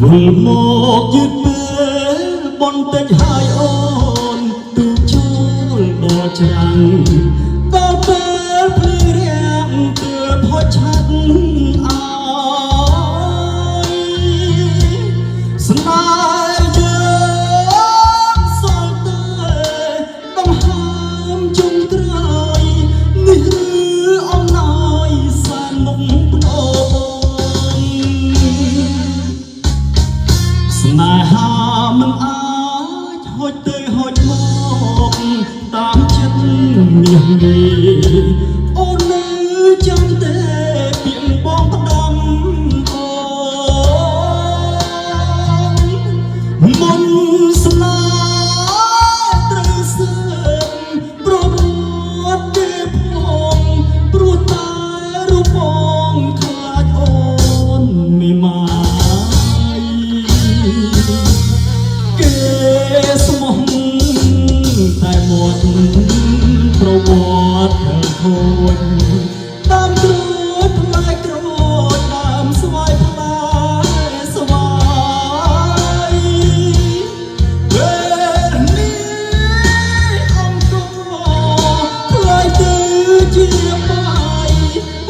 វិលមកយឺតពេលបនតិចហើយអូនទូជួលដល់ច្រាំងដល់ពេលភ្លឺរាំងទើបផុតឆាត់អើយស្នេហ៍យើងសល់តែដង្ហើមជុំក្រោយនេះឬអំណោយសានមុខភ្នំស្នេហាមិនអាចហួចទៅហួចមកតាមចិត្តមាសនេះអូននៅចាំតែពាក្យបងផ្ដាំអូនមុនស្នេហ៍ត្រូវសើមប្រវត្តិទេផងព្រោះតែរូបបងខ្លាចអូនមិនមកគេស្មោះតែមាត់ប្រវត្តិខូចតាមត្រួតផ្លែក្រូចដើមស្វាយផ្លែស្វាយពេលនេះអង្គផ្លែទៅជាបាយ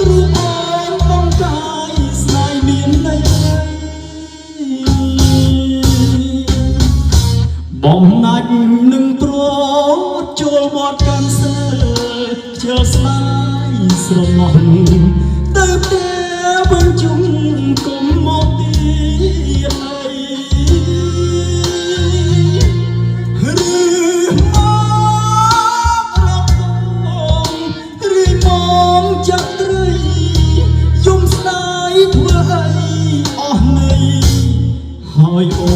រូបអូនបងកាយស្នេហ៍មានន័យបំណាច់នឹងព្រោះចូលមាត់កាន់សើខ្ជិលស្ដាយស្រណោះទៅតែបញ្ជុំគុំមកទៀតអីឬមករកបងឬមកចាក់ត្រីយំស្ដាយធ្វើអីអស់ន័យហើយអូ